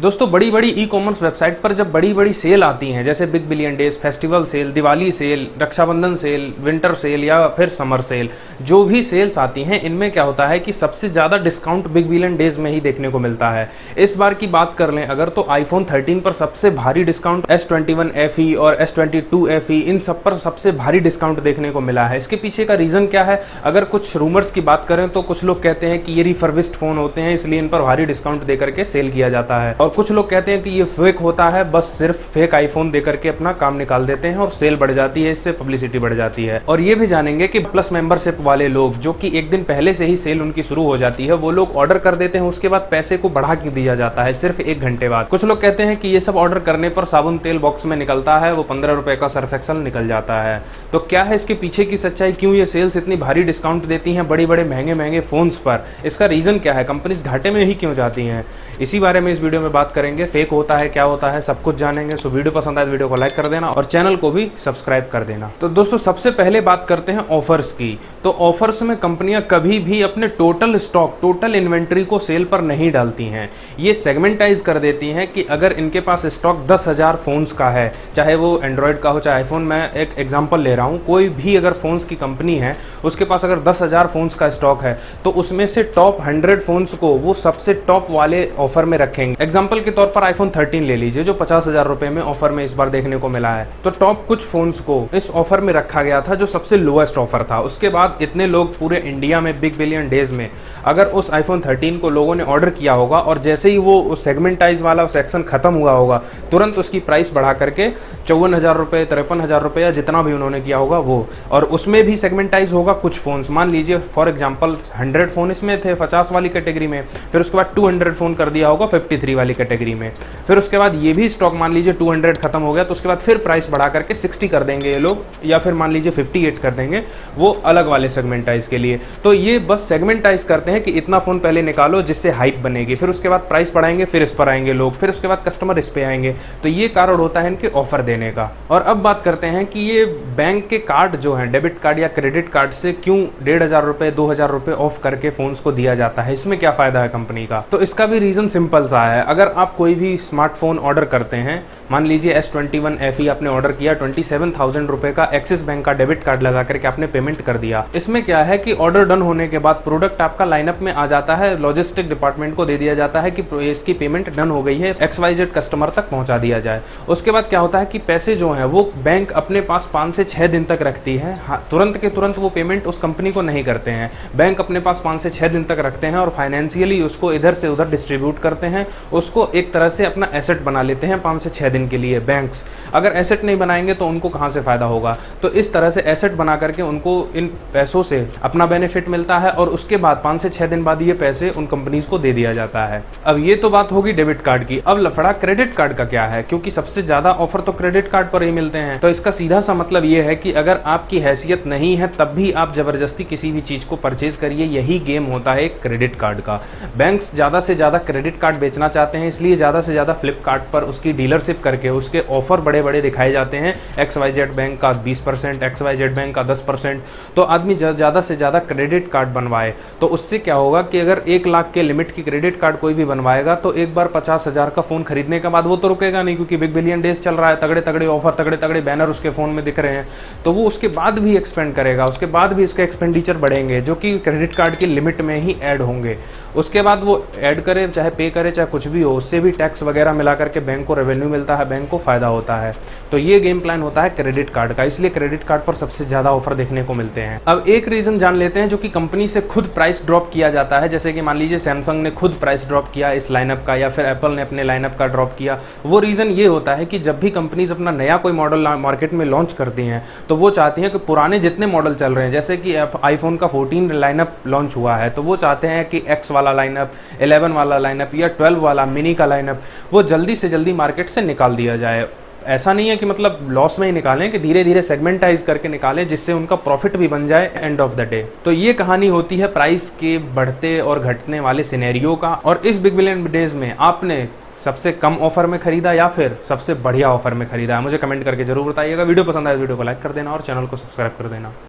दोस्तों बड़ी बड़ी ई कॉमर्स वेबसाइट पर जब बड़ी बड़ी सेल आती हैं, जैसे Big Billion Days, festival sale, Diwali sale, Rakshabandhan sale, winter sale या फिर समर सेल, जो भी सेल्स आती हैं इनमें क्या होता है कि सबसे ज़्यादा डिस्काउंट बिग बिलियन डेज में ही देखने को मिलता है। इस बार की बात कर लें अगर तो आईफोन 13 पर सबसे भारी डिस्काउंट S21 FE और S22 FE इन सब पर सबसे भारी डिस्काउंट देखने को मिला है। इसके पीछे का रीज़न क्या है? अगर कुछ रूमर्स की बात करें तो कुछ लोग कहते हैं कि ये रिफर्बिश्ड फ़ोन होते हैं इसलिए इन पर भारी डिस्काउंट देकर के सेल किया जाता है, और कुछ लोग कहते हैं कि ये फेक होता है, बस सिर्फ फेक आईफोन देकर के अपना काम निकाल देते हैं और सेल बढ़ जाती है, इससे पब्लिसिटी बढ़ जाती है। और ये भी जानेंगे कि प्लस मेंबरशिप वाले लोग जो कि एक दिन पहले से ही सेल उनकी शुरू हो जाती है, वो लोग ऑर्डर कर देते हैं, उसके बाद पैसे को बढ़ा के दिया जाता है सिर्फ 1 घंटे बाद। कुछ लोग कहते हैं कि ये सब ऑर्डर करने पर साबुन तेल बॉक्स में निकलता है, वो 15 रुपए का सर्फ एक्सेल निकल जाता है। तो क्या है इसके पीछे की सच्चाई? क्यों ये सेल्स इतनी भारी डिस्काउंट देती हैं बड़े बड़े महंगे महंगे फोन्स पर? इसका रीजन क्या है? कंपनीज घाटे में ही क्यों जाती हैं? इसी बारे में इस वीडियो में बात करेंगे। फेक होता है, क्या होता है, सब कुछ जानेंगे। सो वीडियो पसंद आए तो वीडियो को लाइक कर देना और चैनल को भी सब्सक्राइब कर देना। तो दोस्तों सबसे पहले बात करते हैं ऑफर्स की। तो ऑफर्स में कंपनियां कभी भी अपने टोटल स्टॉक, टोटल इन्वेंट्री को सेल पर नहीं डालती हैं। ये सेगमेंटाइज कर देती हैं कि अगर इनके पास स्टॉक 10,000 फोन्स का है, चाहे वो एंड्रॉयड का हो चाहे आईफोन, मैं एक एग्जांपल ले रहा हूँ, कोई भी अगर फोन्स की कंपनी है उसके पास अगर 10,000 फोन्स का स्टॉक है तो उसमें से टॉप 100 फोन्स को वो सबसे टॉप वाले ऑफर में रखेंगे। एग्जाम्पल के तौर पर आईफोन 13 ले लीजिए जो 50,000 रुपए में ऑफर में इस बार देखने को मिला है। तो टॉप कुछ फोन्स को इस ऑफर में रखा गया था जो सबसे लोएस्ट ऑफर था। उसके बाद इतने लोग पूरे इंडिया में बिग बिलियन डेज में अगर उस आईफोन 13 को लोगों ने ऑर्डर किया होगा और जैसे ही वो सेगमेंटाइज वाला सेक्शन खत्म हुआ होगा तुरंत उसकी प्राइस बढ़ा करके 54,000 रुपए, 53,000 रुपए या जितना भी उन्होंने किया होगा वो, और उसमें भी सेगमेंटाइज होगा कुछ फोन्स। मान लीजिए फॉर एग्जांपल 100 फोन इसमें थे 50 वाली कैटेगरी में, फिर उसके बाद 200 फोन कर दिया होगा 53 वाली कैटेगरी में, फिर उसके बाद ये भी स्टॉक मान लीजिए 200 खत्म हो गया तो उसके बाद फिर प्राइस बढ़ा करके 60 कर देंगे ये लोग, या फिर मान लीजिए 58 कर देंगे वो अलग वाले सेगमेंटाइज के लिए। तो ये बस सेगमेंटाइज करते हैं कि इतना फोन पहले निकालो जिससे हाइप बनेगी, फिर उसके बाद प्राइस बढ़ाएंगे, फिर इस पर आएंगे लोग, फिर उसके बाद कस्टमर इस पे आएंगे। तो ये कारण होता है इनके ऑफर देने का। और अब बात करते हैं कि ये बैंक के कार्ड जो है, डेबिट कार्ड या क्रेडिट कार्ड से क्यों 1,500 रुपए 2,000 रुपए ऑफ करके फोन्स को दिया जाता है, इसमें क्या फायदा है कंपनी का? तो इसका भी रीजन सिंपल सा है। अगर आप कोई भी स्मार्टफोन ऑर्डर करते हैं, मान लीजिए S21 FE आपने ऑर्डर किया, 27,000 रुपए का एक्सिस बैंक का डेबिट कार्ड लगा करके आपने पेमेंट कर दिया। इसमें क्या है कि ऑर्डर डन होने के बाद प्रोडक्ट आपका लाइनअप में आ जाता है, लॉजिस्टिक डिपार्टमेंट को दे दिया जाता है कि इसकी पेमेंट डन हो गई है, XYZ कस्टमर तक पहुंचा दिया जाए। उसके बाद क्या होता है कि पैसे जो हैं वो बैंक अपने पास 5 से 6 दिन तक रखती है। तुरंत के तुरंत वो पेमेंट उस कंपनी को नहीं करते हैं, बैंक अपने पास 5 से 6 दिन तक रखते हैं और फाइनेंशियली उसको इधर से उधर डिस्ट्रीब्यूट करते हैं, उसको एक तरह से अपना एसेट बना लेते हैं 5 से 6 दिन के लिए। बैंक्स अगर एसेट नहीं बनाएंगे तो उनको कहां से फायदा होगा? तो इस तरह से एसेट बना करके उनको इन पैसों से अपना बेनिफिट मिलता है और उसके बाद 5 से 6 दिन बाद ये पैसे उन कंपनीज को दे दिया जाता है। अब ये तो बात होगी डेबिट कार्ड की। अब लफड़ा क्रेडिट कार्ड का क्या है? क्योंकि सबसे ज्यादा ऑफर तो क्रेडिट कार्ड पर ही मिलते हैं। तो इसका सीधा सा मतलब ये है कि अगर आपकी हैसियत नहीं है तब भी आप जबरदस्ती किसी भी चीज को परचेज करिए, यही गेम होता है क्रेडिट कार्ड का। बैंक्स ज्यादा से ज्यादा क्रेडिट कार्ड बेचना चाहते हैं, इसलिए ज्यादा से ज्यादा फ्लिपकार्ट पर उसकी डीलरशिप करके उसके ऑफर बड़े बड़े दिखाए जाते हैं। XYZ बैंक का 20%, XYZ बैंक का 10%। तो आदमी ज्यादा से ज्यादा क्रेडिट कार्ड बनवाए तो उससे क्या होगा कि अगर 1 लाख के लिमिट की क्रेडिट कार्ड कोई भी बनवाएगा तो एक बार 50,000 का फोन खरीदने के बाद वो तो रुकेगा नहीं, क्योंकि बिग बिलियन डेज चल रहा है, तगड़े तगड़े ऑफर, तगड़े तगड़े बैनर उसके फोन में दिख रहे हैं, तो वो उसके बाद भी एक्सपेंड करेगा, उसके बाद भी इसके एक्सपेंडिचर बढ़ेंगे जो कि क्रेडिट कार्ड की लिमिट में ही ऐड होंगे। उसके बाद वो ऐड करे, चाहे पे करे, चाहे कुछ भी हो, उससे भी टैक्स वगैरह मिला करके बैंक को रेवेन्यू मिलता है, बैंक को फायदा होता है। तो ये गेम प्लान होता है क्रेडिट कार्ड का, इसलिए क्रेडिट कार्ड पर सबसे ज्यादा ऑफर देखने को मिलते हैं। अब एक रीजन जान लेते हैं जो कि कंपनी से खुद प्राइस ड्रॉप किया जाता है, जैसे कि मान लीजिए सैमसंग ने खुद प्राइस ड्रॉप किया इस लाइनअप का, या फिर एप्पल ने अपने लाइनअप का ड्रॉप किया। वो रीजन ये होता है कि जब भी कंपनीज अपना नया कोई मॉडल मार्केट में लॉन्च करती हैं तो वो चाहती हैं कि पुराने जितने मॉडल चल रहे हैं, जैसे कि आईफोन का 14 लाइनअप लॉन्च हुआ है, तो वो चाहते हैं कि X वाला लाइनअप, 11 वाला लाइनअप या 12 वाला मिनी का लाइनअप वो जल्दी से जल्दी मार्केट से निकाल दिया जाए। ऐसा नहीं है कि मतलब लॉस में ही निकालें, कि धीरे धीरे सेगमेंटाइज करके निकालें जिससे उनका प्रॉफिट भी बन जाए एंड ऑफ द डे। तो ये कहानी होती है प्राइस के बढ़ते और घटने वाले सिनेरियो का। और इस बिग बिलियन डेज में आपने सबसे कम ऑफर में खरीदा या फिर सबसे बढ़िया ऑफर में खरीदा है? मुझे कमेंट करके जरूर बताइएगा। वीडियो पसंद आए वीडियो को लाइक कर देना और चैनल को सब्सक्राइब कर देना।